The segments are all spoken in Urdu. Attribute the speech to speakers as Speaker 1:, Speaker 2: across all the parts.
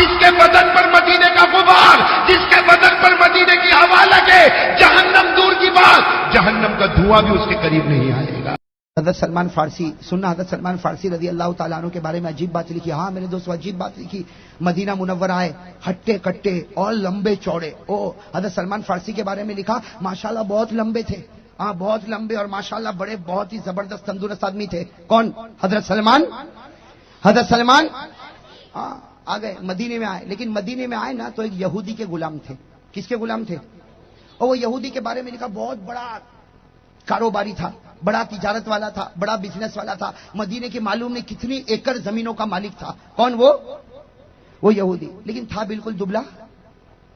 Speaker 1: جس کے بدن پر مدینے کا غبار، جس کے بدن پر مدینے کی ہوا لگے، جہنم دور کی بات، جہنم کا دھواں بھی اس کے قریب نہیں آئے گا۔
Speaker 2: حضرت سلمان فارسی سننا، حضرت سلمان فارسی رضی اللہ تعالیٰ عنہ کے بارے میں عجیب بات لکھی. ہاں میرے دوستو عجیب بات لکھی. مدینہ منورہ آئے، ہٹے کٹے اور لمبے چوڑے. حضرت سلمان فارسی کے بارے میں لکھا ماشاءاللہ بہت لمبے تھے، ہاں بہت لمبے اور ماشاءاللہ بڑے بہت ہی زبردست تندرست آدمی تھے. کون؟ حضرت سلمان. حضرت سلمان آ گئے مدینے میں آئے، لیکن مدینے میں آئے نا تو ایک یہودی کے غلام تھے. کس کے غلام تھے؟ اور وہ یہودی کے بارے میں لکھا بہت بڑا کاروباری تھا، بڑا تجارت والا تھا، بڑا بزنس والا تھا. مدینے کی معلوم نہیں کتنی ایکڑ زمینوں کا مالک تھا. کون وہ یہودی. لیکن تھا بالکل دبلا،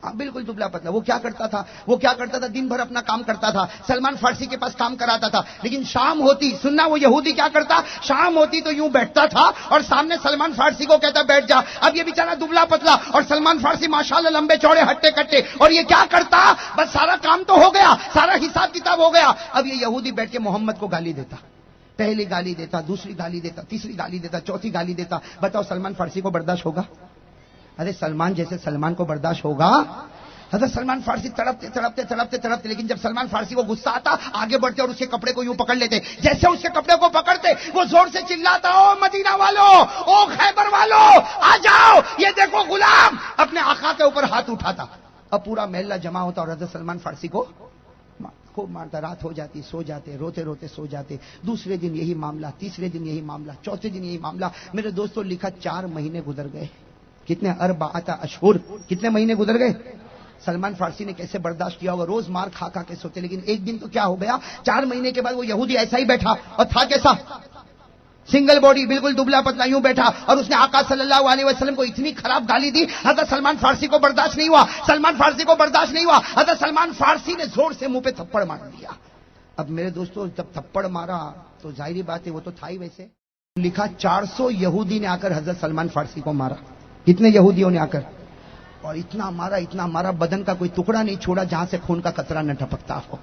Speaker 2: بالکل دبلا پتلا. وہ کیا کرتا تھا؟ دن بھر اپنا کام کرتا تھا، سلمان فارسی کے پاس کام کراتا تھا. لیکن شام ہوتی، سننا، وہ یہودی کیا کرتا، شام ہوتی تو یوں بیٹھتا تھا اور سامنے سلمان فارسی کو کہتا بیٹھ جا. اب یہ بیچارہ دبلا پتلا اور سلمان فارسی ماشاءاللہ لمبے چوڑے ہٹے کٹے، اور یہ کیا کرتا، بس سارا کام تو ہو گیا، سارا حساب کتاب ہو گیا. اب یہ یہودی بیٹھ کے محمد کو گالی دیتا، پہلی گالی دیتا، دوسری گالی دیتا، تیسری گالی دیتا، چوتھی گالی دیتا. بتاؤ سلمان فارسی کو برداشت ہوگا؟ ارے سلمان جیسے سلمان کو برداشت ہوگا؟ حضرت سلمان فارسی تڑپتے تڑپتے تڑپتے تڑپتے، لیکن جب سلمان فارسی کو غصہ آتا آگے بڑھتے اور اس کے کپڑے کو یوں پکڑ لیتے. جیسے اس کے کپڑے کو پکڑتے وہ زور سے چلاتا، او مدینہ والو، او خیبر والو، آ جاؤ، یہ دیکھو غلام. اپنے آقا کے اوپر ہاتھ اٹھاتا. اب پورا محلہ جمع ہوتا اور حضرت سلمان فارسی کو خوب مارتا. رات ہو جاتی، سو جاتے، روتے روتے سو جاتے. دوسرے دن یہی معاملہ، تیسرے دن یہی معاملہ، چوتھے دن یہی معاملہ. میرے دوستوں لکھا 4 مہینے گزر گئے. کتنے؟ 4 اشہر. کتنے مہینے گزر گئے؟ سلمان فارسی نے کیسے برداشت کیا ہوگا؟ روز مار کھا کھا کے سوتے. لیکن ایک دن تو کیا ہو گیا، 4 مہینے کے بعد وہ یہودی ایسا ہی بیٹھا، اور تھا کیسا؟ سنگل باڈی، بالکل دبلا پتلا یوں بیٹھا. اور اس نے آقا صلی اللہ علیہ وسلم کو اتنی خراب گالی دی، حضرت سلمان فارسی کو برداشت نہیں ہوا. سلمان فارسی کو برداشت نہیں ہوا. حضرت سلمان فارسی نے زور سے منہ پہ تھپڑ مار دیا. اب میرے دوستو جب تھپڑ مارا تو ظاہری بات ہے وہ تو تھا ہی. ویسے لکھا 400 یہودی نے آ کر حضرت سلمان فارسی کو مارا. کتنے یہودیوں نے آ کر؟ اور اتنا مارا بدن کا کوئی ٹکڑا نہیں چھوڑا جہاں سے خون کا قطرہ نہ ٹپکتا ہو.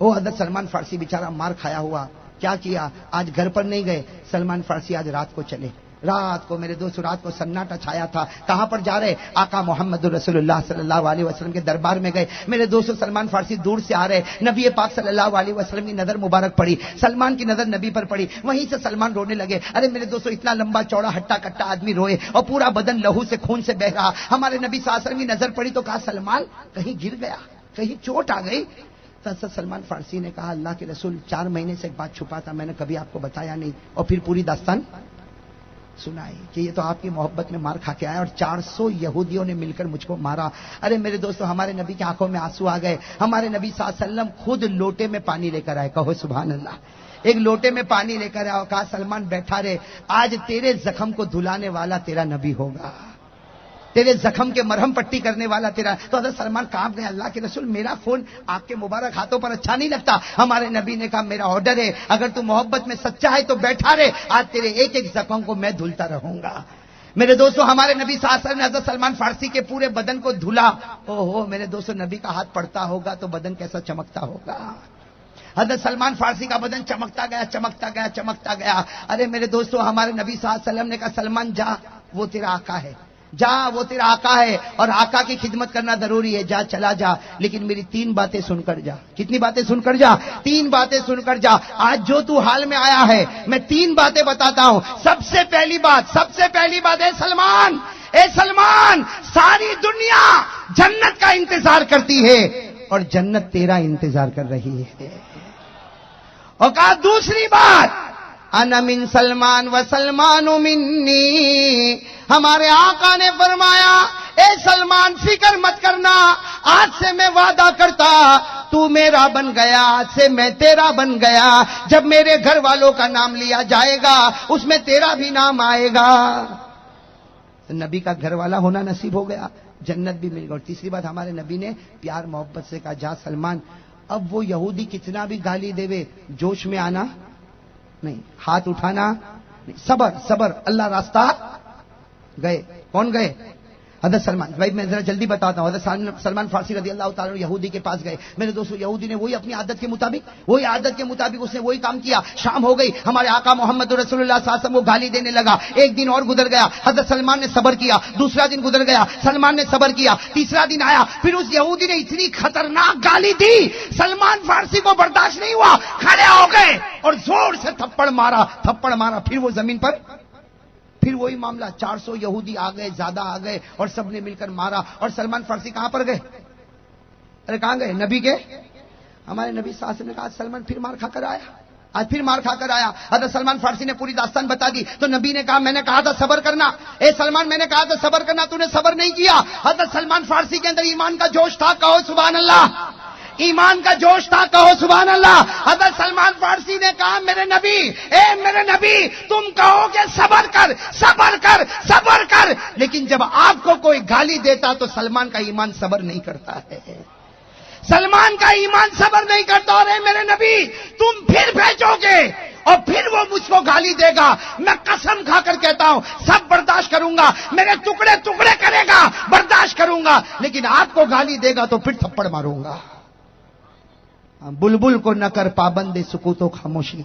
Speaker 2: وہ حضرت سلمان فارسی بیچارہ مار کھایا ہوا کیا کیا؟ آج گھر پر نہیں گئے سلمان فارسی، آج رات کو چلے. رات کو میرے دوست، رات کو سناٹا چھایا تھا. کہاں پر جا رہے؟ آقا محمد رسول اللہ صلی اللہ علیہ وسلم کے دربار میں گئے. میرے دوستو سلمان فارسی دور سے آ رہے. نبی پاک صلی اللہ علیہ وسلم کی نظر مبارک پڑی، سلمان کی نظر نبی پر پڑی. وہیں سے سلمان رونے لگے. ارے میرے دوستو اتنا لمبا چوڑا ہٹا کٹا آدمی روئے اور پورا بدن لہو سے خون سے بہ رہا. ہمارے نبی صلی اللہ علیہ وسلم کی نظر پڑی تو کہا سلمان کہیں گر گیا، کہیں چوٹ آ گئی. حضرت سلمان فارسی نے کہا اللہ کے رسول 4 مہینے سے ایک بات چھپا تھا، میں نے کبھی آپ کو بتایا نہیں. اور پھر پوری داستان سنائی کہ یہ تو آپ کی محبت میں مار کھا کے آیا اور 400 یہودیوں نے مل کر مجھ کو مارا. ارے میرے دوستو ہمارے نبی کی آنکھوں میں آنسو آ گئے. ہمارے نبی صلی اللہ علیہ وسلم خود لوٹے میں پانی لے کر آئے. کہو سبحان اللہ. ایک لوٹے میں پانی لے کر آئے اور کہا سلمان بیٹھا رہے، آج تیرے زخم کو دھلانے والا تیرا نبی ہوگا، تیرے زخم کے مرہم پٹی کرنے والا تیرا. تو حضرت سلمان کانپ گئے. اللہ کے رسول میرا خون آپ کے مبارک ہاتھوں پر اچھا نہیں لگتا. ہمارے نبی نے کہا میرا آرڈر ہے، اگر تو محبت میں سچا ہے تو بیٹھا رہے، آج تیرے ایک ایک زخم کو میں دھلتا رہوں گا. میرے دوستو ہمارے نبی صلی اللہ علیہ وسلم نے حضرت سلمان فارسی کے پورے بدن کو دھلا. اوہو میرے دوستو نبی کا ہاتھ پڑتا ہوگا تو بدن کیسا چمکتا ہوگا. حضرت سلمان فارسی کا بدن چمکتا گیا چمکتا گیا چمکتا گیا. ارے میرے دوستو ہمارے نبی صلی اللہ علیہ وسلم نے کہا سلمان جا، وہ تیرا آقا ہے، جا وہ تیرا آقا ہے اور آقا کی خدمت کرنا ضروری ہے، جا چلا جا، لیکن میری 3 باتیں سن کر جا. کتنی باتیں سن کر جا؟ 3 باتیں سن کر جا. آج جو تو حال میں آیا ہے میں 3 باتیں بتاتا ہوں. سب سے پہلی بات اے سلمان ساری دنیا جنت کا انتظار کرتی ہے اور جنت تیرا انتظار کر رہی ہے. اور کہا دوسری بات انا من سلمان و سلمان منی. ہمارے آقا نے فرمایا اے سلمان فکر مت کرنا، آج سے میں وعدہ کرتا تو میرا بن گیا، آج سے میں تیرا بن گیا. جب میرے گھر والوں کا نام لیا جائے گا اس میں تیرا بھی نام آئے گا. نبی کا گھر والا ہونا نصیب ہو گیا، جنت بھی مل گئی. اور تیسری بات ہمارے نبی نے پیار محبت سے کہا جا سلمان. اب وہ یہودی کتنا بھی گالی دے، جوش میں آنا نہیں، ہاتھ اٹھانا نہیں، صبر. اللہ راستہ گئے. کون گئے؟ حضرت سلمان، بھائی میں ذرا جلدی بتاتا ہوں. حضرت سلمان فارسی رضی اللہ تعالیٰ عنہ یہودی کے پاس گئے. میرے دوستو یہودی نے وہی اپنی عادت کے مطابق اس نے وہی کام کیا. شام ہو گئی، ہمارے آقا محمد رسول اللہ صلی اللہ علیہ وسلم کو گالی دینے لگا. ایک دن اور گزر گیا، حضرت سلمان نے صبر کیا. دوسرا دن گزر گیا، سلمان نے صبر کیا. تیسرا دن آیا، پھر اس یہودی نے اتنی خطرناک گالی دی، سلمان فارسی کو برداشت نہیں ہوا، کھڑے ہو گئے اور زور سے تھپڑ مارا. پھر وہ زمین پر، پھر وہی معاملہ. 400 یہودی آ گئے، زیادہ آ گئے اور سب نے مل کر مارا. اور سلمان فارسی کہاں پر گئے؟ ارے کہاں گئے؟ نبی کے، ہمارے نبی صلی اللہ علیہ وسلم نے کہا سلمان پھر مار کھا کر آیا. حضرت سلمان فارسی نے پوری داستان بتا دی. تو نبی نے کہا میں نے کہا تھا صبر کرنا، اے سلمان میں نے کہا تھا صبر کرنا، تو نے صبر نہیں کیا. حضرت سلمان فارسی کے اندر ایمان کا جوش تھا، کہو سبحان اللہ. ایمان کا جوش تھا، کہو سبحان اللہ. حضرت سلمان فارسی نے کہا میرے نبی تم کہو کہ صبر کر، لیکن جب آپ کو کوئی گالی دیتا تو سلمان کا ایمان صبر نہیں کرتا ہے. سلمان کا ایمان صبر نہیں کرتا. اور اے میرے نبی تم پھر بھیجو گے اور پھر وہ مجھ کو گالی دے گا، میں قسم کھا کر کہتا ہوں سب برداشت کروں گا، میرے ٹکڑے کرے گا، برداشت کروں گا، لیکن آپ کو گالی دے گا تو پھر تھپڑ ماروں گا. بلبل کو نہ کر پابند سکوت و خاموشی.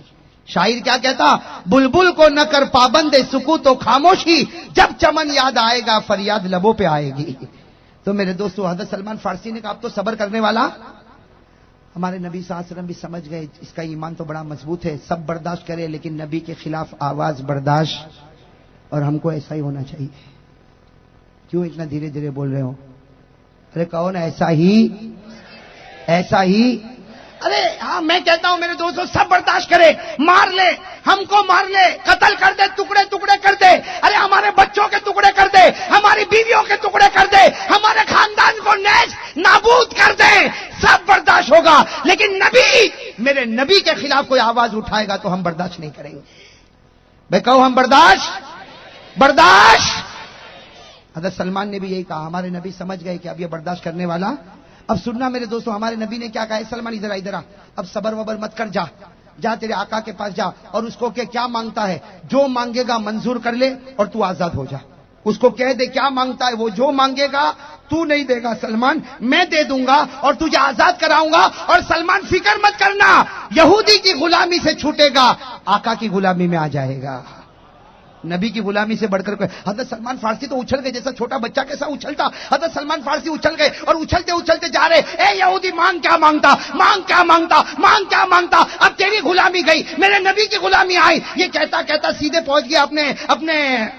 Speaker 2: شاعر کیا کہتا؟ بلبل کو نہ کر پابند سکوت و خاموشی، جب چمن یاد آئے گا فریاد لبوں پہ آئے گی. تو میرے دوستو حضرت سلمان فارسی نے کہا اب تو صبر کرنے والا. ہمارے نبی صلی اللہ علیہ وسلم بھی سمجھ گئے اس کا ایمان تو بڑا مضبوط ہے، سب برداشت کرے لیکن نبی کے خلاف آواز برداشت. اور ہم کو ایسا ہی ہونا چاہیے. کیوں اتنا دھیرے دھیرے بول رہے ہو؟ ارے کہو نا ایسا ہی. ارے ہاں میں کہتا ہوں میرے دوستوں سب برداشت کرے، مار لے، ہم کو مار لے، قتل کر دے، ٹکڑے کر دے، ارے ہمارے بچوں کے ٹکڑے کر دے، ہماری بیویوں کے ٹکڑے کر دے، ہمارے خاندان کو نیز نابود کر دے، سب برداشت ہوگا. لیکن میرے نبی کے خلاف کوئی آواز اٹھائے گا تو ہم برداشت نہیں کریں گے. بھائی کہو ہم برداشت. حضرت سلمان نے بھی یہی کہا. ہمارے نبی سمجھ گئے کہ اب یہ برداشت کرنے والا. اب سننا میرے دوستو ہمارے نبی نے کیا کہا ہے؟ سلمان ادھر آ، اب صبر وبر مت کر، جا تیرے آقا کے پاس جا اور اس کو کہ کیا مانگتا ہے، جو مانگے گا منظور کر لے اور تو آزاد ہو جا. اس کو کہہ دے کیا مانگتا ہے، وہ جو مانگے گا تو نہیں دے گا سلمان، میں دے دوں گا اور تجھے آزاد کراؤں گا. اور سلمان فکر مت کرنا، یہودی کی غلامی سے چھوٹے گا، آقا کی غلامی میں آ جائے گا. نبی کی غلامی سے بڑھ کر کوئی. حضرت سلمان فارسی تو اچھل گئے جیسا چھوٹا بچہ کیسا اچھلتا. حضرت سلمان فارسی اچھل گئے اور اچھلتے جا رہے. اے یہودی مانگ کیا مانگتا، اب تیری غلامی گئی، میرے نبی کی غلامی آئی. یہ کہتا سیدھے پہنچ گیا اپنے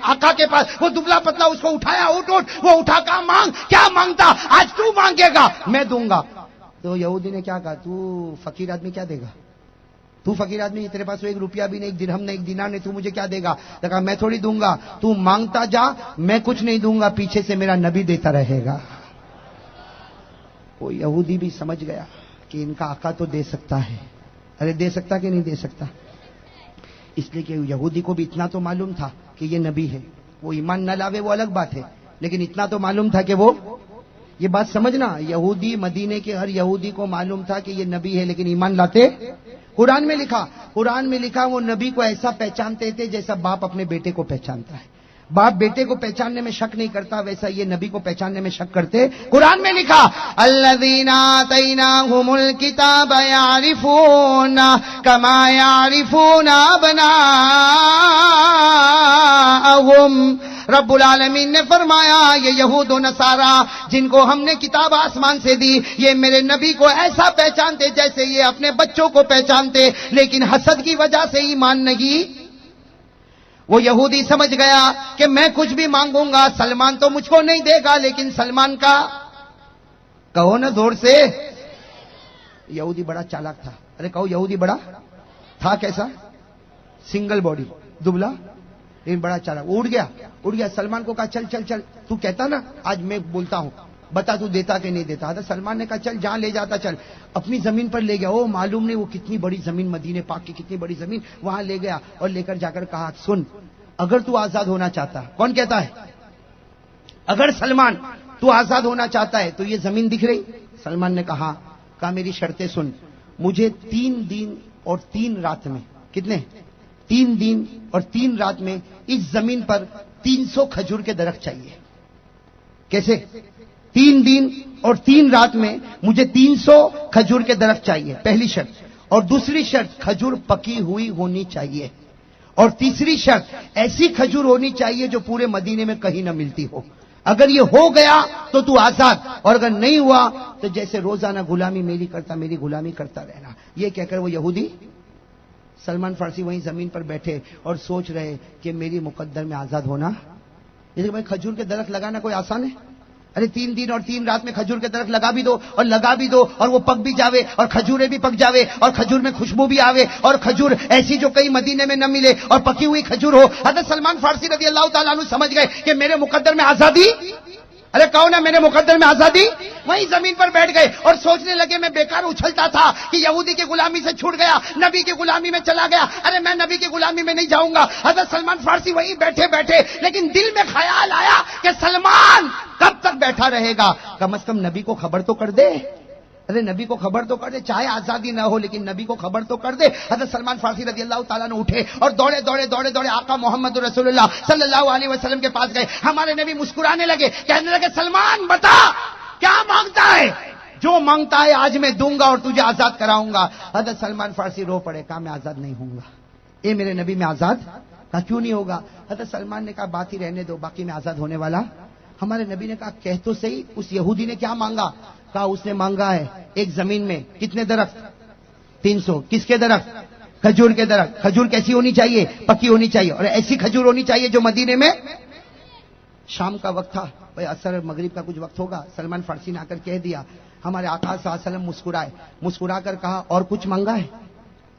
Speaker 2: آقا کے پاس. وہ دبلا پتلا اس کو اٹھایا، اٹھ وہ اٹھا کہا مانگ، کیا مانگتا؟ آج تو مانگے گا میں دوں گا. تو یہودی نے کیا کہا؟ تو فقیر آدمی کیا دے گا؟ تو فقیر آدمی، تیرے پاس 1 روپیہ بھی نہیں، 1 درہم نہیں، 1 دینار نہیں، تو مجھے کیا دے گا؟ تو کہا میں تھوڑی دوں گا، تو مانگتا جا، میں کچھ نہیں دوں گا، پیچھے سے میرا نبی دیتا رہے گا. وہ یہودی بھی سمجھ گیا کہ ان کا آقا تو دے سکتا ہے. ارے دے سکتا کہ نہیں دے سکتا؟ اس لیے کہ یہودی کو بھی اتنا تو معلوم تھا کہ یہ نبی ہے. وہ ایمان نہ لاوے وہ الگ بات ہے، لیکن اتنا تو معلوم تھا کہ وہ، یہ بات سمجھنا، یہودی مدینے کے ہر یہودی کو معلوم تھا کہ یہ نبی ہے، لیکن ایمان لاتے. قرآن میں لکھا وہ نبی کو ایسا پہچانتے تھے جیسا باپ اپنے بیٹے کو پہچانتا ہے. باپ بیٹے کو پہچاننے میں شک نہیں کرتا، ویسا یہ نبی کو پہچاننے میں شک کرتے. قرآن میں لکھا الذین آتیناہم الکتاب یعرفون کما یعرفون ابناءہم. رب العالمین نے فرمایا یہ یہود و نصارا جن کو ہم نے کتاب آسمان سے دی، یہ میرے نبی کو ایسا پہچانتے جیسے یہ اپنے بچوں کو پہچانتے، لیکن حسد کی وجہ سے ایمان نہیں. وہ یہودی سمجھ گیا کہ میں کچھ بھی مانگوں گا سلمان تو مجھ کو نہیں دے گا، لیکن سلمان کا، کہو نا زور سے. یہودی بڑا چالاک تھا. ارے کہو یہودی بڑا تھا. کیسا؟ سنگل باڈی، دبلا لیکن بڑا چالاک. اٹھ گیا سلمان کو کہا چل تو کہتا نا آج میں بولتا ہوں، بتا تو دیتا کہ نہیں دیتا. حضرت سلمان نے کہا چل جہاں لے جاتا چل. اپنی زمین پر لے گیا. وہ معلوم نہیں وہ کتنی بڑی زمین، مدینے پاک کی کتنی بڑی زمین، وہاں لے گیا اور لے کر جا کر کہا سن اگر تو آزاد ہونا چاہتا. کون کہتا ہے؟ اگر سلمان تو آزاد ہونا چاہتا ہے تو یہ زمین دکھ رہی. سلمان نے کہا میری شرطیں سن، مجھے 3 دن اور 3 رات میں، کتنے؟ 3 دن اور 3 رات میں اس زمین پر 300 کھجور کے درخت چاہیے. کیسے؟ 3 دن اور 3 رات میں مجھے 300 کھجور کے درخت چاہیے، پہلی شرط. اور دوسری شرط کھجور پکی ہوئی ہونی چاہیے. اور تیسری شرط ایسی کھجور ہونی چاہیے جو پورے مدینے میں کہیں نہ ملتی ہو. اگر یہ ہو گیا تو آزاد، اور اگر نہیں ہوا تو جیسے روزانہ غلامی میری غلامی کرتا رہنا. یہ کہہ کر وہ یہودی سلمان فارسی وہیں زمین پر بیٹھے اور سوچ رہے کہ میری مقدر میں آزاد ہونا. جیسے بھائی کھجور کے درخت لگانا کوئی آسان ہے؟ ارے 3 دن اور 3 رات میں کھجور کے درخت لگا بھی دو اور وہ پک بھی جاوے اور کھجوریں بھی پک جاوے اور کھجور میں خوشبو بھی آوے اور کھجور ایسی جو کئی مدینے میں نہ ملے اور پکی ہوئی کھجور ہو. حضرت سلمان فارسی رضی اللہ تعالیٰ عنہ سمجھ گئے کہ میرے مقدر میں آزادی. ارے کہو نا میرے مقدر میں آزادی. وہیں زمین پر بیٹھ گئے اور سوچنے لگے میں بیکار اچھلتا تھا کہ یہودی کی غلامی سے چھوٹ گیا، نبی کی غلامی میں چلا گیا. ارے میں نبی کی غلامی میں نہیں جاؤں گا. حضرت سلمان فارسی وہیں بیٹھے لیکن دل میں خیال آیا کہ سلمان کب تک بیٹھا رہے گا، کم از کم نبی کو خبر تو کر دے. ارے نبی کو خبر تو کر دے، چاہے آزادی نہ ہو لیکن نبی کو خبر تو کر دے. حضرت سلمان فارسی رضی اللہ تعالیٰ نے اٹھے اور دوڑے آقا محمد رسول اللہ صلی اللہ علیہ وسلم کے پاس گئے. ہمارے نبی مسکرانے لگے، کہنے لگے سلمان بتا کیا مانگتا ہے؟ جو مانگتا ہے آج میں دوں گا اور تجھے آزاد کراؤں گا. حضرت سلمان فارسی رو پڑے، کہا میں آزاد نہیں ہوں گا. اے میرے نبی میں آزاد؟ کہا کیوں نہیں ہوگا؟ حضرت سلمان نے کہا بات ہی رہنے دو، باقی میں آزاد ہونے والا. ہمارے نبی نے کہا کہہ تو صحیح، اس یہودی نے کیا مانگا؟ کہا اس نے مانگا ہے ایک زمین میں کتنے درخت؟ 300. کس کے درخت؟ کھجور کے درخت. کھجور کیسی ہونی چاہیے؟ پکی ہونی چاہیے، اور ایسی کھجور ہونی چاہیے جو مدینے میں. شام کا وقت تھا، اثر مغرب کا کچھ وقت ہوگا. سلمان فارسی نے آ کر کہہ دیا. ہمارے آقا صلی اللہ علیہ وسلم مسکرائے، مسکرا کر کہا اور کچھ مانگا ہے؟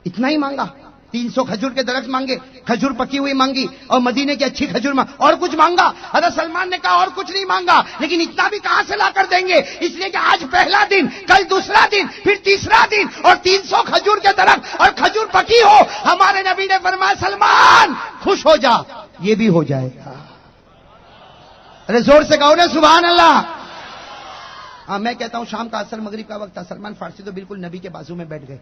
Speaker 2: اتنا ہی مانگا؟ 300 کھجور کے درخت مانگے، کھجور پکی ہوئی مانگی اور مدینے کی اچھی کھجور اور کچھ مانگا؟ حضرت سلمان نے کہا اور کچھ نہیں مانگا، لیکن اتنا بھی کہاں سے لا کر دیں گے، اس لیے کہ آج پہلا دن، کل دوسرا دن، پھر تیسرا دن، اور 300 کھجور کے درخت اور کھجور پکی ہو. ہمارے نبی نے فرمایا سلمان خوش ہو جا، یہ بھی ہو جائے گا. ارے زور سے کہو نا سبحان اللہ. ہاں میں کہتا ہوں شام کا اثر مغرب کا وقت تھا. سلمان فارسی تو بالکل نبی کے بازو میں بیٹھ گئے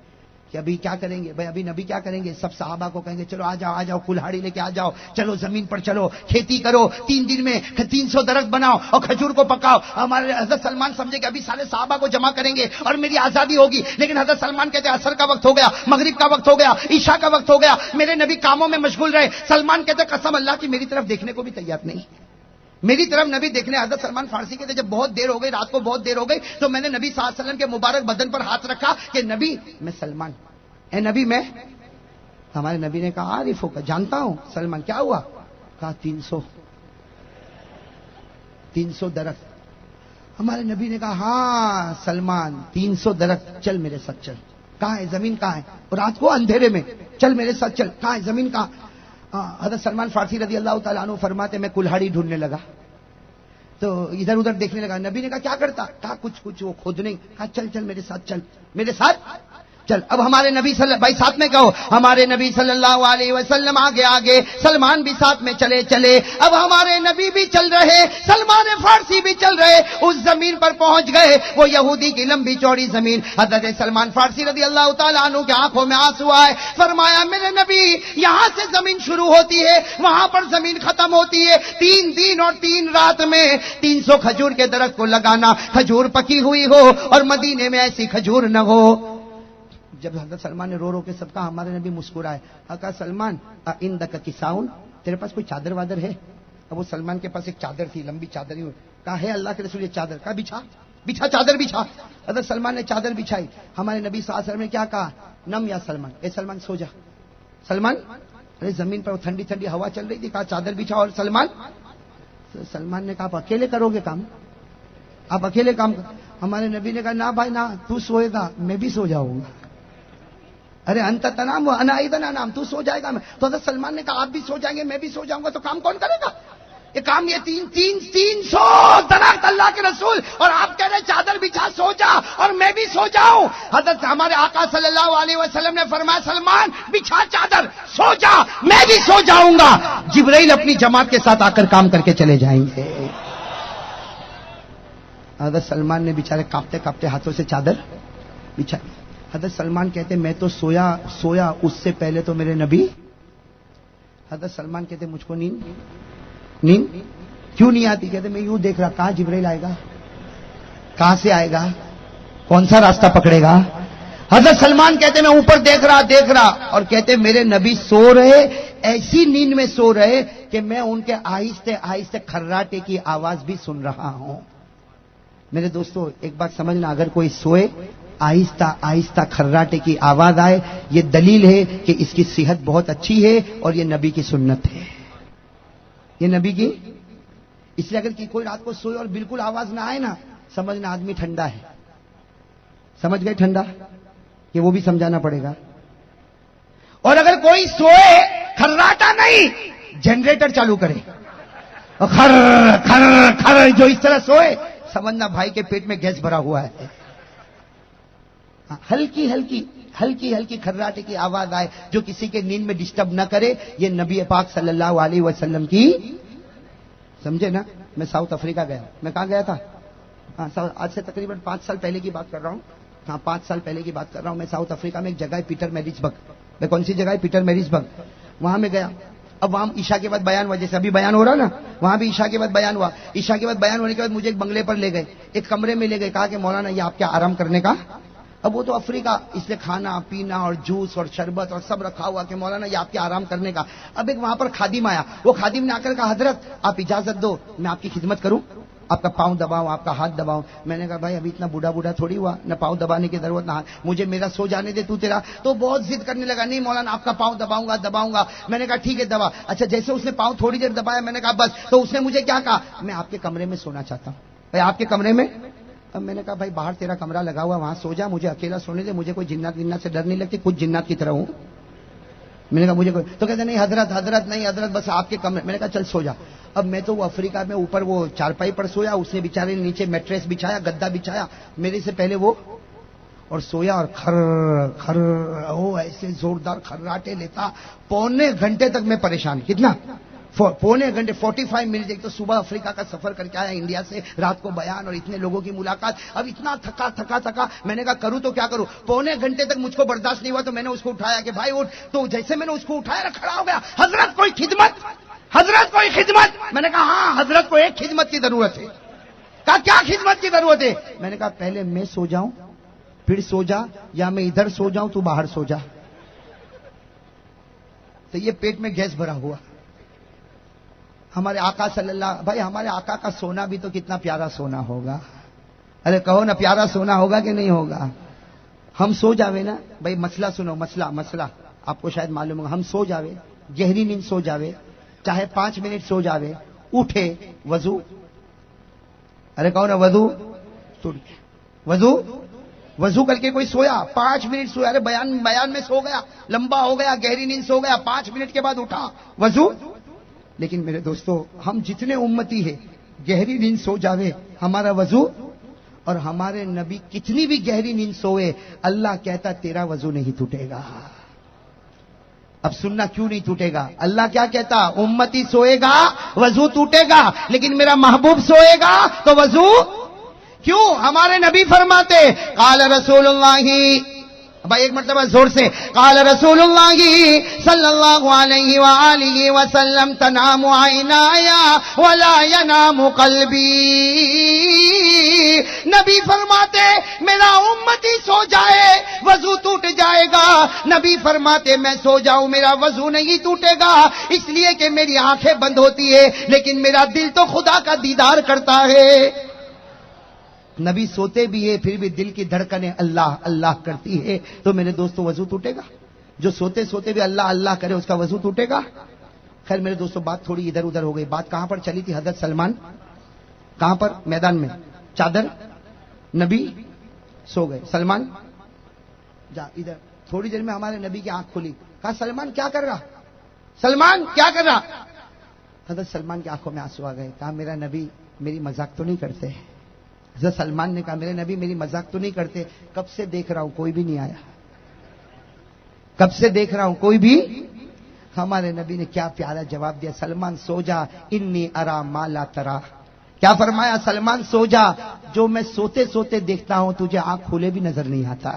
Speaker 2: کہ ابھی کیا کریں گے بھائی، ابھی نبی کیا کریں گے؟ سب صحابہ کو کہیں گے چلو آ جاؤ کلہاڑی لے کے آ جاؤ، چلو زمین پر چلو، کھیتی کرو، 3 دن میں 300 درخت بناؤ اور کھجور کو پکاؤ. ہمارے حضرت سلمان سمجھے کہ ابھی سارے صحابہ کو جمع کریں گے اور میری آزادی ہوگی. لیکن حضرت سلمان کہتے ہیں عصر کا وقت ہو گیا، مغرب کا وقت ہو گیا، عشاء کا وقت ہو گیا، میرے نبی کاموں میں مشغول رہے. سلمان کہتے قسم اللہ کی میری طرف دیکھنے کو بھی تیار نہیں، میری طرف نبی دیکھنے. حضرت سلمان فارسی کہتے جب بہت دیر ہو گئی، رات کو بہت دیر ہو گئی، تو میں نے نبی صلی اللہ علیہ وسلم کے مبارک بدن پر ہاتھ رکھا کہ نبی میں سلمان، اے نبی میں. ہمارے نبی نے کہا عارف ہو کا جانتا ہوں. سلمان کیا ہوا؟ کہا 300 درخت. ہمارے نبی نے کہا ہاں سلمان 300 درخت، چل میرے ساتھ چل. کہاں ہے زمین؟ کہاں ہے؟ اور رات کو اندھیرے میں چل میرے ساتھ چل. کہاں ہے زمین؟ کہاں؟ حضرت سلمان فارسی رضی اللہ تعالیٰ عنہ فرماتے میں کلہاڑی ڈھونڈنے لگا تو ادھر ادھر دیکھنے لگا. نبی نے کہا کیا کرتا؟ کہا کچھ وہ کھودنے. کہا چل میرے ساتھ چل، میرے ساتھ چل. اب ہمارے نبی بھائی ساتھ میں کہو، ہمارے نبی صلی اللہ علیہ وسلم آگے، سلمان بھی ساتھ میں چلے. اب ہمارے نبی بھی چل رہے، سلمان فارسی بھی چل رہے. اس زمین پر پہنچ گئے، وہ یہودی کی لمبی چوڑی زمین. حضرت سلمان فارسی رضی اللہ تعالیٰ عنہ کی آنکھوں میں آنسو آئے. فرمایا میرے نبی یہاں سے زمین شروع ہوتی ہے، وہاں پر زمین ختم ہوتی ہے. 3 دن اور 3 رات میں 300 کھجور کے درخت کو لگانا، کھجور پکی ہوئی ہو اور مدینے میں ایسی کھجور نہ ہو. جب حضرت سلمان نے رو کے سب کہا، ہمارے نبی مسکرائے. کہا سلمان عندک کساؤن، تیرے پاس کوئی چادر وادر ہے؟ اب وہ سلمان کے پاس ایک چادر تھی، لمبی چادر ہی. کہا ہے اللہ کے رسول یہ چادر. کہا بچھا چادر بچھا. حضرت سلمان نے چادر بچھائی. ہمارے نبی صلی اللہ علیہ وسلم نے کیا کہا؟ نم یا سلمان، اے سلمان سو جا. سلمان ارے زمین پر ٹھنڈی ٹھنڈی ہوا چل رہی تھی. کہا چادر بچھا. اور سلمان نے کہا آپ اکیلے کرو گے کام؟ آپ اکیلے کام کر. ہمارے نبی نے کہا نہ بھائی نہ، تو سوئے گا میں بھی سو جاؤں گا. ارے انت تنام انا ایذا انام، تو سو جائے گا میں. تو حضرت سلمان نے کہا آپ بھی سو جائیں گے میں بھی سو جاؤں گا، تو کام کون کرے گا؟ یہ کام یہ 300 درخت اللہ کے رسول، اور آپ کہہ رہے چادر بچھا سو جا اور میں بھی سو جاؤں. حضرت ہمارے آقا صلی اللہ علیہ وسلم نے فرمایا سلمان بچھا چادر، سو جا میں بھی سو جاؤں گا. جبرائیل اپنی جماعت کے ساتھ آ کر کام کر کے چلے جائیں گے. حضرت سلمان نے بیچارے کانپتے کانپتے ہاتھوں سے چادر بچھا. حضرت سلمان کہتے میں تو سویا اس سے پہلے تو میرے نبی. حضرت سلمان کہتے مجھ کو نیند. کیوں نہیں آتی؟ کہتے میں یوں دیکھ رہا، کہاں جبرائیل آئے گا، کہاں سے آئے گا، کون سا راستہ پکڑے گا؟ حضرت سلمان کہتے میں اوپر دیکھ رہا اور کہتے میرے نبی سو رہے، ایسی نیند میں سو رہے کہ میں ان کے آہستہ آہستہ کھراٹے کی آواز بھی سن رہا ہوں۔ میرے دوستو ایک بات سمجھنا، اگر کوئی سوئے آہستہ آہستہ کھراٹے کی آواز آئے، یہ دلیل ہے کہ اس کی صحت بہت اچھی ہے اور یہ نبی کی سنت ہے، یہ نبی کی۔ اس لیے اگر کوئی رات کو سوئے اور بالکل آواز نہ آئے نا، سمجھنا آدمی ٹھنڈا ہے۔ سمجھ گئے ٹھنڈا؟ کہ وہ بھی سمجھانا پڑے گا۔ اور اگر کوئی سوئے کھراٹا نہیں، جنریٹر چالو کرے اور کھر کھر کھر جو اس طرح سوئے، سمجھنا بھائی کے پیٹ میں گیس بھرا ہوا ہے۔ ہلکی ہلکی ہلکی ہلکی کھراٹے کی آواز آئے جو کسی کے نیند میں ڈسٹرب نہ کرے، یہ نبی پاک صلی اللہ علیہ وسلم کی، سمجھے نا؟ میں ساؤتھ افریقہ گیا، میں کہاں گیا تھا؟ آج سے تقریباً 5 سال پہلے کی بات کر رہا ہوں۔ ہاں 5 سال پہلے کی بات کر رہا ہوں۔ میں ساؤتھ افریقہ میں ایک جگہ ہے پیٹر میریزبرگ، میں کون سی جگہ ہے؟ پیٹر میریزبرگ، وہاں میں گیا۔ اب وہاں عشاء کے بعد بیان ہوا، جیسے ابھی بیان ہو رہا نا، وہاں بھی عشاء کے بعد بیان ہوا۔ عشاء کے بعد بیان ہونے کے بعد مجھے ایک بنگلے پر لے گئے، ایک کمرے میں لے گئے، کہا کہ مولانا یہ آپ کیا آرام کرنے کا؟ اب وہ تو افریقہ، اس لیے کھانا پینا اور جوس اور شربت اور سب رکھا ہوا کہ مولانا یہ آپ کے آرام کرنے کا۔ اب ایک وہاں پر خادم آیا، وہ خادم نے آ کر کہا حضرت آپ اجازت دو میں آپ کی خدمت کروں، آپ کا پاؤں دباؤں، آپ کا ہاتھ دباؤں۔ میں نے کہا بھائی ابھی اتنا بوڑھا تھوڑی ہوا، نہ پاؤں دبانے کی ضرورت نہ، مجھے میرا سو جانے دے تو تیرا۔ تو بہت ضد کرنے لگا، نہیں مولانا آپ کا پاؤں دباؤں گا۔ میں نے کہا ٹھیک ہے دبا۔ اچھا جیسے اس نے پاؤں تھوڑی دیر دبایا، میں نے کہا بس، تو اس نے مجھے کیا کہا؟ میں آپ کے کمرے میں سونا چاہتا ہوں۔ بھائی آپ کے کمرے میں؟ اب میں نے کہا بھائی باہر تیرا کمرہ لگا ہوا، وہاں سو جا، مجھے اکیلا سونے دے، مجھے کوئی جنات سے ڈر نہیں لگتی، کچھ جنات کی طرح ہوں۔ میں نے کہا مجھے کوئی، تو کہتے نہیں حضرت نہیں حضرت بس آپ کے کمرے۔ میں نے کہا چل سو جا۔ اب میں تو وہ افریقہ میں اوپر وہ چارپائی پر سویا، اس نے بیچارے نے نیچے میٹریس بچھایا، گدا بچھایا میرے سے پہلے وہ، اور سویا اور کھر کھر وہ ایسے زوردار کھراٹے لیتا، پونے گھنٹے تک میں پریشان۔ کتنا؟ پونے گھنٹے، 45 منٹ۔ ایک تو صبح افریقہ کا سفر کر کے آیا انڈیا سے، رات کو بیان اور اتنے لوگوں کی ملاقات، اب اتنا تھکا۔ میں نے کہا کروں تو کیا کروں؟ پونے گھنٹے تک مجھ کو برداشت نہیں ہوا تو میں نے اس کو اٹھایا کہ بھائی اٹھ۔ تو جیسے میں نے اس کو اٹھایا کھڑا ہو گیا، حضرت کوئی خدمت؟ میں نے کہا ہاں حضرت کو ایک خدمت کی ضرورت ہے۔ کہا کیا خدمت کی ضرورت ہے؟ میں نے کہا پہلے میں سو جاؤں پھر سو جا، یا میں ادھر سو جاؤں تو باہر سو جا۔ تو یہ پیٹ میں گیس بھرا ہوا۔ ہمارے آقا صلی اللہ، بھائی ہمارے آقا کا سونا بھی تو کتنا پیارا سونا ہوگا، ارے کہو نا پیارا سونا ہوگا کہ نہیں ہوگا؟ ہم سو جاوے نا بھائی، مسئلہ سنو، مسئلہ آپ کو شاید معلوم ہوگا، ہم سو جاوے، گہری نیند سو جاوے، چاہے 5 منٹ سو جاوے، اٹھے وضو، ارے کہو نا وضو کر کے کوئی سویا 5 منٹ سویا، ارے بیان میں سو گیا، لمبا ہو گیا، گہری نیند سو گیا، 5 منٹ کے بعد اٹھا وضو۔ لیکن میرے دوستو ہم جتنے امتی ہیں گہری نیند سو جاوے ہمارا وضو، اور ہمارے نبی کتنی بھی گہری نیند سوئے اللہ کہتا تیرا وضو نہیں ٹوٹے گا۔ اب سننا کیوں نہیں ٹوٹے گا؟ اللہ کیا کہتا؟ امتی سوئے گا وضو ٹوٹے گا، لیکن میرا محبوب سوئے گا تو وضو کیوں؟ ہمارے نبی فرماتے قال رسول اللہ، بھائی ایک مرتبہ زور سے، قال رسول اللہ صلی اللہ علیہ وآلہ وسلم تنام عینایا ولا ینام قلبی۔ نبی فرماتے میرا امتی سو جائے وضو ٹوٹ جائے گا، نبی فرماتے میں سو جاؤں میرا وضو نہیں ٹوٹے گا، اس لیے کہ میری آنکھیں بند ہوتی ہے لیکن میرا دل تو خدا کا دیدار کرتا ہے۔ نبی سوتے بھی ہے پھر بھی دل کی دھڑکنیں اللہ اللہ کرتی ہے، تو میرے دوستو وضو ٹوٹے گا؟ جو سوتے سوتے بھی اللہ اللہ کرے اس کا وضو ٹوٹے گا؟ خیر میرے دوستو بات تھوڑی ادھر ادھر ہو گئی۔ بات کہاں پر چلی تھی؟ حضرت سلمان کہاں پر؟ میدان میں، چادر، نبی سو گئے، سلمان جا ادھر۔ تھوڑی دیر میں ہمارے نبی کی آنکھ کھلی، کہا سلمان کیا کر رہا؟ سلمان کیا کر رہا؟ حضرت سلمان کی آنکھوں میں آنسو آ گئے، کہا میرا نبی میری مذاق تو نہیں کرتے؟ حضرت سلمان نے کہا میرے نبی میری مذاق تو نہیں کرتے، کب سے دیکھ رہا ہوں کوئی بھی نہیں آیا، کب سے دیکھ رہا ہوں کوئی بھی۔ ہمارے نبی نے کیا پیارا جواب دیا، سلمان سو جا انی ارا ما لا ترا۔ کیا فرمایا؟ سلمان سو جا، جو میں سوتے سوتے دیکھتا ہوں تجھے آنکھ کھولے بھی نظر نہیں آتا۔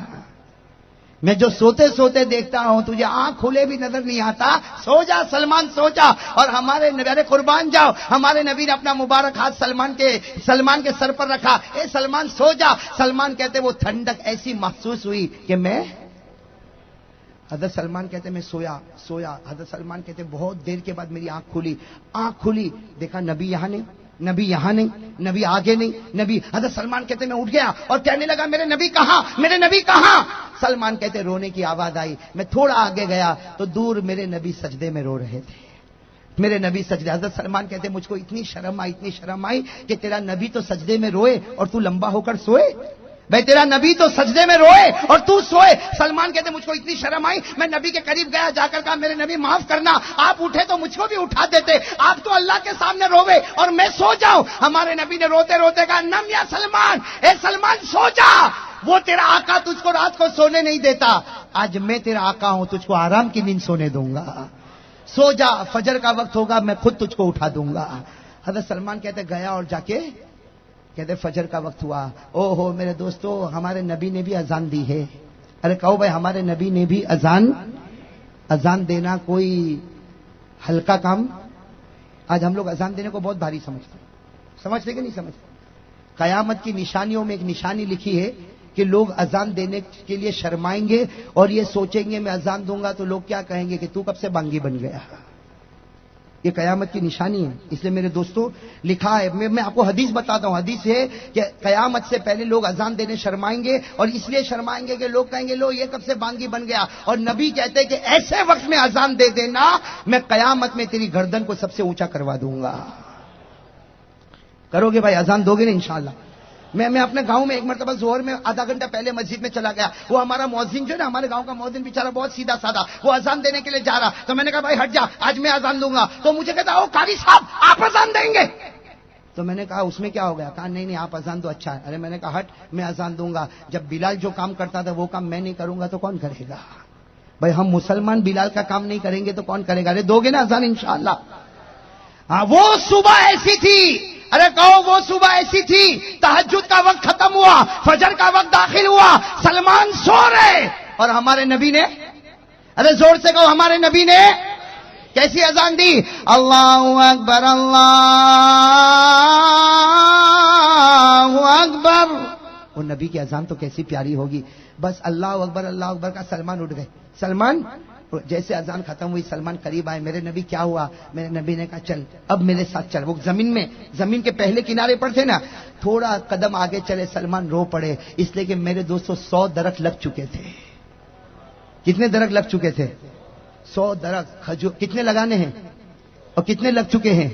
Speaker 2: میں جو سوتے سوتے دیکھتا ہوں تجھے آنکھ کھلے بھی نظر نہیں آتا. سو جا سلمان سو جا. اور ہمارے نبی، ارے قربان جاؤ، ہمارے نبی نے اپنا مبارک ہاتھ سلمان کے سر پر رکھا. اے سلمان سو جا. سلمان کہتے وہ ٹھنڈک ایسی محسوس ہوئی کہ میں، حضرت سلمان کہتے میں سویا. حضرت سلمان کہتے بہت دیر کے بعد میری آنکھ کھلی، دیکھا نبی یہاں نہیں، نبی آگے نہیں، نبی. حضرت سلمان کہتے میں اٹھ گیا اور کہنے لگا میرے نبی کہاں. سلمان کہتے رونے کی آواز آئی. میں تھوڑا آگے گیا تو دور میرے نبی سجدے میں رو رہے تھے. میرے نبی سجدے. حضرت سلمان کہتے مجھ کو اتنی شرم آئی کہ تیرا نبی تو سجدے میں روئے اور تو لمبا ہو کر سوئے. بھائی تیرا نبی تو سجدے میں روئے اور تو سوئے. سلمان کہتے مجھ کو اتنی شرم آئی، میں نبی کے قریب گیا، جا کر کہا میرے نبی معاف کرنا، آپ اٹھے تو مجھ کو بھی اٹھا دیتے، آپ تو اللہ کے سامنے روے اور میں سو جاؤں. ہمارے نبی نے روتے روتے کہا نم یا سلمان، اے سلمان سو جا. وہ تیرا آقا تجھ کو رات کو سونے نہیں دیتا، آج میں تیرا آقا ہوں، تجھ کو آرام کی نیند سونے دوں گا. سو جا، فجر کا وقت ہوگا میں خود تجھ کو اٹھا دوں گا. حضرت سلمان کہتے گیا اور جا کے کہتے فجر کا وقت ہوا. او ہو میرے دوستو، ہمارے نبی نے بھی اذان دی ہے. ارے کہو بھائی ہمارے نبی نے بھی اذان دینا کوئی ہلکا کام. آج ہم لوگ اذان دینے کو بہت بھاری سمجھتے کہ نہیں سمجھتے. قیامت کی نشانیوں میں ایک نشانی لکھی ہے کہ لوگ اذان دینے کے لیے شرمائیں گے اور یہ سوچیں گے میں اذان دوں گا تو لوگ کیا کہیں گے کہ تو کب سے بانگی بن گیا. یہ قیامت کی نشانی ہے. اس لیے میرے دوستو لکھا ہے، میں آپ کو حدیث بتاتا ہوں. حدیث ہے کہ قیامت سے پہلے لوگ اذان دینے شرمائیں گے اور اس لیے شرمائیں گے کہ لوگ کہیں گے لو یہ کب سے بانگی بن گیا. اور نبی کہتے ہیں کہ ایسے وقت میں اذان دے دینا میں قیامت میں تیری گردن کو سب سے اونچا کروا دوں گا. کرو گے بھائی؟ اذان دو گے نا انشاءاللہ. میں اپنے گاؤں میں ایک مرتبہ ظہر میں آدھا گھنٹہ پہلے مسجد میں چلا گیا. وہ ہمارا مؤذن جو ہے نا، ہمارے گاؤں کا مؤذن بیچارہ بہت سیدھا سادہ، وہ اذان دینے کے لیے جا رہا. تو میں نے کہا بھائی ہٹ جا، آج میں اذان دوں گا. تو مجھے کہتا او قاری صاحب آپ اذان دیں گے؟ تو میں نے کہا اس میں کیا ہو گیا؟ کہا نہیں آپ اذان دو. اچھا ہے. ارے میں نے کہا ہٹ، میں اذان دوں گا. جب بلال جو کام کرتا تھا وہ کام میں نہیں کروں گا تو کون کرے گا؟ بھائی ہم مسلمان بلال کا کام نہیں کریں گے تو کون کرے گا؟ ارے دو گے نا اذان انشاءاللہ. ہاں وہ صبح ایسی تھی، ارے کہو وہ صبح ایسی تھی، تہجد کا وقت ختم ہوا، فجر کا وقت داخل ہوا، سلمان سو رہے اور ہمارے نبی نے، ارے زور سے کہو ہمارے نبی نے کیسی اذان دی؟ اللہ اکبر اللہ اکبر. وہ نبی کی اذان تو کیسی پیاری ہوگی. بس اللہ اکبر کا سلمان اٹھ گئے. سلمان جیسے اذان ختم ہوئی سلمان قریب آئے. میرے نبی کیا ہوا؟ میرے نبی نے کہا چل اب میرے ساتھ چل. وہ زمین کے پہلے کنارے پر تھے نا، تھوڑا قدم آگے چلے. سلمان رو پڑے اس لیے کہ میرے دوستو 100 درخت لگ چکے تھے. کتنے درخت لگ چکے تھے؟ 100 درخت. کھجور کتنے لگانے ہیں اور کتنے لگ چکے ہیں؟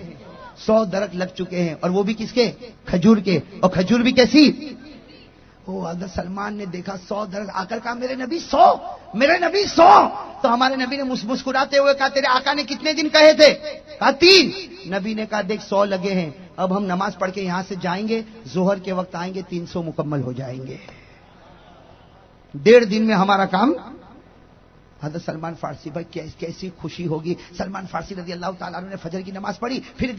Speaker 2: 100 درخت لگ چکے ہیں. اور وہ بھی کس کے؟ کھجور کے. اور کھجور بھی کیسی؟ وہ حضرت سلمان نے دیکھا 100 درخت. آ کر کہا میرے نبی 100، میرے نبی 100. تو ہمارے نبی نے مسکراتے ہوئے کہا تیرے آقا نے کتنے دن کہے تھے؟ کہا 3. نبی نے کہا دیکھ 100 لگے ہیں، اب ہم نماز پڑھ کے یہاں سے جائیں گے، ظہر کے وقت آئیں گے 300 مکمل ہو جائیں گے. 1.5 دن میں ہمارا کام. حضرت سلمان فارسی بھائی کیسی خوشی ہوگی. سلمان فارسی رضی اللہ تعالیٰ عنہ نے فجر کی نماز پڑھی، پھر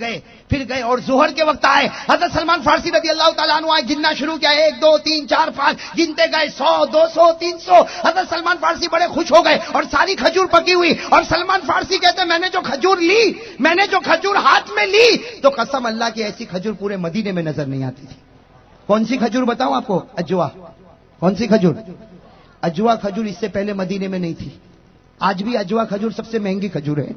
Speaker 2: گئے اور ظہر کے وقت آئے. حضرت سلمان فارسی رضی اللہ تعالیٰ عنہ آئے، گننا شروع کیا، 1 2 3 4 5 گنتے گئے، 100 200 300. حضرت سلمان فارسی بڑے خوش ہو گئے اور ساری کھجور پکی ہوئی. اور سلمان فارسی کہتے میں نے جو کھجور ہاتھ میں لی تو قسم اللہ کی ایسی کھجور پورے مدینے میں نظر نہیں آتی تھی. کون سی کھجور بتاؤں آپ کو؟ اجوا. کون سی کھجور؟ اجوا کھجور. اس سے پہلے مدینے میں نہیں تھی. آج بھی اجوا کھجور سب سے مہنگی کھجور ہے.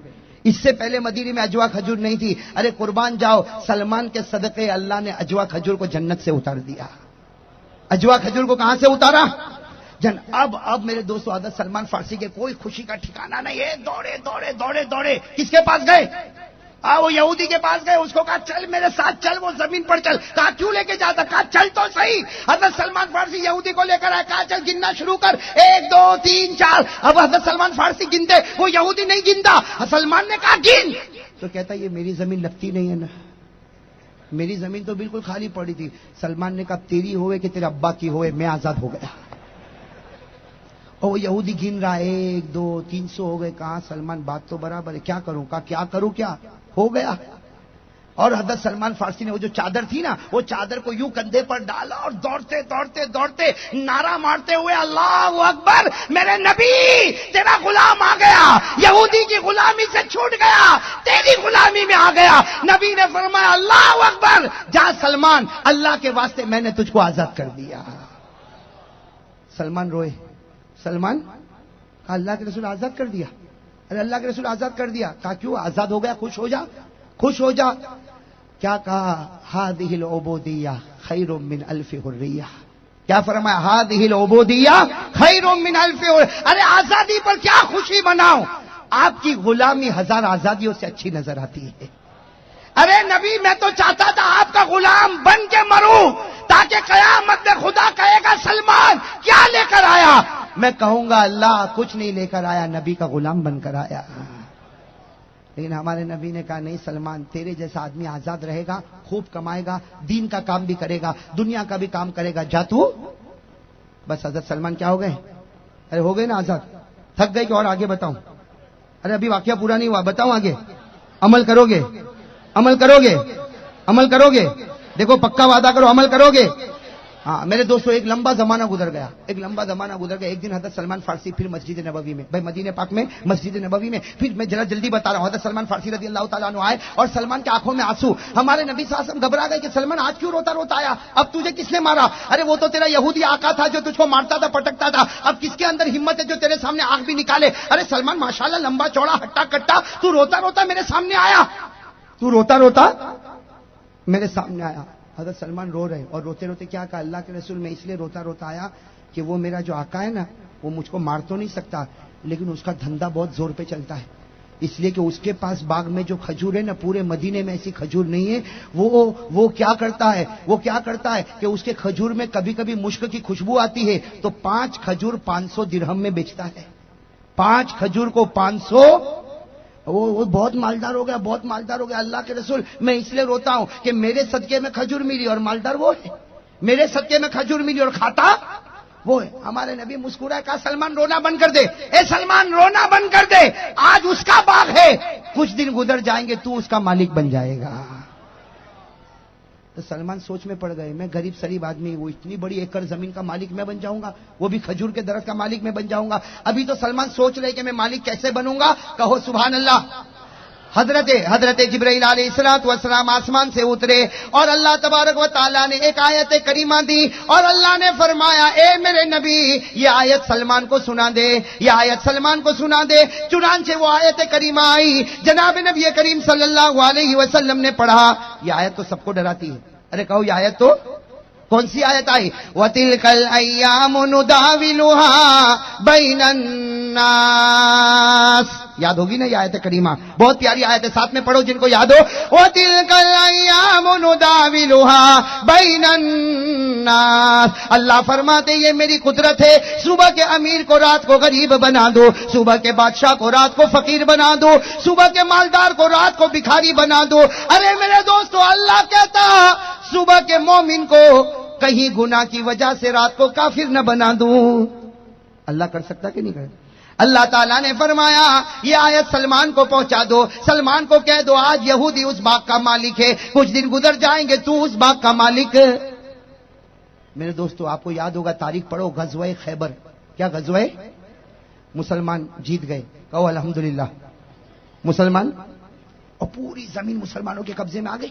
Speaker 2: اس سے پہلے مدینے میں اجوا کھجور نہیں تھی. ارے قربان جاؤ، سلمان کے صدقے اللہ نے اجوا کھجور کو جنت سے اتار دیا. اجوا کھجور کو کہاں سے اتارا؟ اب میرے دوستو حضرت سلمان فارسی کے کوئی خوشی کا ٹھکانہ نہیں ہے. دوڑے کس کے پاس گئے؟ وہ یہودی کے پاس گئے. اس کو کہا چل میرے ساتھ چل، وہ زمین پر چل. کہا کیوں لے کے جاتا؟ کہا چل تو صحیح. حضرت سلمان فارسی یہودی کو لے کر آئے. کہا چل گننا شروع کر، 1 2 3 4. اب حضرت سلمان فارسی گنتے، وہ یہودی نہیں گنتا. سلمان نے کہا گن. تو کہتا یہ میری زمین لگتی نہیں ہے نا، میری زمین تو بالکل خالی پڑی تھی. سلمان نے کہا تیری ہوئے کہ تیرے ابا کی ہوئے، میں آزاد ہو گیا. اور وہ یہودی گن رہا، 1 2 300 ہو گئے. کہا سلمان بات تو برابر ہے، کیا کروں؟ کہا کیا کروں؟ کیا ہو گیا؟ اور حضرت سلمان فارسی نے وہ جو چادر تھی نا، وہ چادر کو یوں کندھے پر ڈالا اور دوڑتے دوڑتے دوڑتے نعرہ مارتے ہوئے اللہ اکبر، میرے نبی تیرا غلام آ گیا، یہودی کی غلامی سے چھوٹ گیا، تیری غلامی میں آ گیا۔ نبی نے فرمایا اللہ اکبر، جا سلمان، اللہ کے واسطے میں نے تجھ کو آزاد کر دیا۔ سلمان روئے، سلمان کہا اللہ کے رسول آزاد کر دیا؟ ارے اللہ کے رسول آزاد کر دیا؟ کہا کیوں؟ آزاد ہو گیا، خوش ہو جا، خوش ہو جا۔ کیا کہا؟ ہذہ العبودیہ خیر من الف حریہ۔ کیا فرمایا؟ ہذہ العبودیہ خیر من الف حریہ۔ ارے آزادی پر کیا خوشی مناؤ، آپ کی غلامی ہزار آزادیوں سے اچھی نظر آتی ہے۔ ارے نبی میں تو چاہتا تھا آپ کا غلام بن کے مروں، تاکہ قیامت میں خدا کہے گا سلمان کیا لے کر آیا؟ میں کہوں گا اللہ کچھ نہیں لے کر آیا، نبی کا غلام بن کر آیا۔ لیکن ہمارے نبی نے کہا نہیں سلمان، تیرے جیسا آدمی آزاد رہے گا، خوب کمائے گا، دین کا کام بھی کرے گا، دنیا کا بھی کام کرے گا، جا تو۔ بس حضرت سلمان کیا ہو گئے؟ ارے ہو گئے نا آزاد؟ تھک گئے کہ اور آگے بتاؤں؟ ارے ابھی واقعہ پورا نہیں ہوا، بتاؤں آگے؟ عمل کرو گے؟ عمل کرو گے؟ عمل کرو گے؟ دیکھو پکا وعدہ کرو، عمل کرو گے؟ ہاں میرے دوستو، ایک لمبا زمانہ گزر گیا، ایک لمبا زمانہ گزر گیا۔ ایک دن حضرت سلمان فارسی پھر مسجد نبوی میں، بھائی مدینہ پاک میں مسجد نبوی میں، پھر میں ذرا جلدی بتا رہا ہوں، حضرت سلمان فارسی رضی اللہ تعالیٰ عنہ آئے اور سلمان کی آنکھوں میں آنسو۔ ہمارے نبی صلی اللہ علیہ وسلم گھبرا گئے کہ سلمان آج کیوں روتا روتا آیا؟ اب تجھے کس نے مارا؟ ارے وہ تو تیرا یہودی آقا تھا جو تجھ کو مارتا تھا، پٹکتا تھا، اب کس کے اندر ہمت ہے جو تیرے سامنے آنکھ بھی نکالے؟ ارے سلمان ماشاءاللہ لمبا چوڑا ہٹا کٹا، تو روتا روتا میرے سامنے آیا، تو روتا روتا میرے سامنے آیا۔ حضرت سلمان رو رہے اور روتے روتے کیا کہا؟ اللہ کے رسول میں اس لیے روتا روتا آیا کہ وہ میرا جو آقا ہے نا، وہ مجھ کو مار تو نہیں سکتا، لیکن اس کا دھندا بہت زور پہ چلتا ہے، اس لیے کہ اس کے پاس باغ میں جو کھجور ہے نا، پورے مدینے میں ایسی کھجور نہیں ہے۔ وہ کیا کرتا ہے کہ اس کے کھجور میں کبھی کبھی مشک کی خوشبو آتی ہے، تو 5 کھجور 500 درہم میں بیچتا ہے، 5 کھجور کو 500۔ وہ بہت مالدار ہو گیا، بہت مالدار ہو گیا۔ اللہ کے رسول میں اس لیے روتا ہوں کہ میرے صدقے میں کھجور ملی اور مالدار وہ ہے، میرے صدقے میں کھجور ملی اور کھاتا وہ ہے۔ ہمارے نبی مسکرائے، کہا سلمان رونا بند کر دے، اے سلمان رونا بند کر دے، آج اس کا باغ ہے، کچھ دن گزر جائیں گے تو اس کا مالک بن جائے گا۔ تو سلمان سوچ میں پڑ گئے، میں غریب سریب آدمی، وہ اتنی بڑی ایکڑ زمین کا مالک میں بن جاؤں گا، وہ بھی کھجور کے درخت کا مالک میں بن جاؤں گا۔ ابھی تو سلمان سوچ رہے کہ میں مالک کیسے بنوں گا؟ کہو سبحان اللہ۔ حضرت جبرائیل علیہ السلام آسمان سے اترے اور اللہ تبارک و تعالیٰ نے ایک آیت کریمہ دی اور اللہ نے فرمایا اے میرے نبی یہ آیت سلمان کو سنا دے، یہ آیت سلمان کو سنا دے۔ چنانچہ وہ آیت کریمہ آئی، جناب نبی کریم صلی اللہ علیہ وسلم نے پڑھا۔ یہ آیت تو سب کو ڈراتی ہے، ارے کہو یہ آیت تو کون سی آیت آئی؟ وَتِلْكَ الْأَيَّامُ نُدَاوِلُهَا بَيْنَ النَّاسِ۔ یاد ہوگی نا یہ آیت کریمہ، بہت پیاری آیت ہے، ساتھ میں پڑھو جن کو یاد ہو۔ وَتِلْكَ الْأَيَّامُ نُدَاوِلُهَا بَيْنَ النَّاسِ۔ اللہ فرماتے یہ میری قدرت ہے، صبح کے امیر کو رات کو غریب بنا دو، صبح کے بادشاہ کو رات کو فقیر بنا دو، صبح کے مالدار کو رات کو بھکاری بنا دو۔ ارے میرے دوستو، اللہ کہتا صبح کے مومن کو کہیں گناہ کی وجہ سے رات کو کافر نہ بنا دوں۔ اللہ کر سکتا کہ نہیں کر؟ اللہ تعالیٰ نے فرمایا یہ آیت سلمان کو پہنچا دو، سلمان کو کہہ دو آج یہودی اس باغ کا مالک ہے، کچھ دن گزر جائیں گے تو اس باغ کا مالک۔ میرے دوستو آپ کو یاد ہوگا، تاریخ پڑھو، غزوہ خیبر۔ کیا غزوہ؟ مسلمان جیت گئے، کہو الحمدللہ۔ مسلمان اور پوری زمین مسلمانوں کے قبضے میں آ گئی،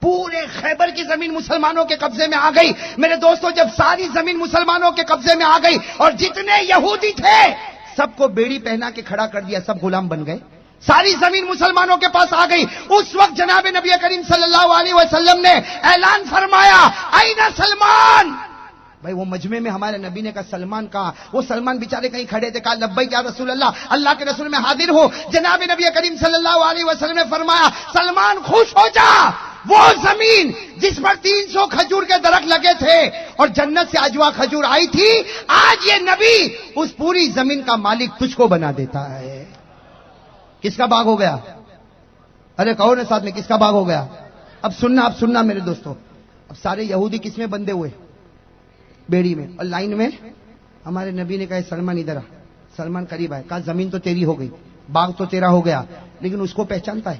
Speaker 2: پورے خیبر کی زمین مسلمانوں کے قبضے میں آ گئی۔ میرے دوستو جب ساری زمین مسلمانوں کے قبضے میں آ گئی اور جتنے یہودی تھے سب کو بیڑی پہنا کے کھڑا کر دیا، سب غلام بن گئے، ساری زمین مسلمانوں کے پاس آ گئی۔ اس وقت جناب نبی کریم صلی اللہ علیہ وسلم نے اعلان فرمایا این سلمان۔ بھائی وہ مجمع میں ہمارے نبی نے کہا سلمان کہاں؟ وہ سلمان بیچارے کہیں کھڑے تھے، کہا لبیک یا رسول اللہ، اللہ کے رسول میں حاضر ہوں۔ جناب نبی کریم صلی اللہ علیہ وسلم نے فرمایا سلمان خوش ہو جا، وہ زمین جس پر 300 کھجور کے درخت لگے تھے اور جنت سے اجوا کھجور آئی تھی، آج یہ نبی اس پوری زمین کا مالک تجھ کو بنا دیتا ہے۔ کس کا باغ ہو گیا؟ ارے کہو نا ساتھ میں، کس کا باغ ہو گیا؟ اب سننا میرے دوستو، اب سارے یہودی کس میں بندے ہوئے؟ بیڑی میں، اور لائن میں ہمارے نبی نے کہا سلمان ادھر آ۔ سلمان قریب آئے، کہا زمین تو تیری ہو گئی، باغ تو تیرا ہو گیا، لیکن اس کو پہچانتا ہے؟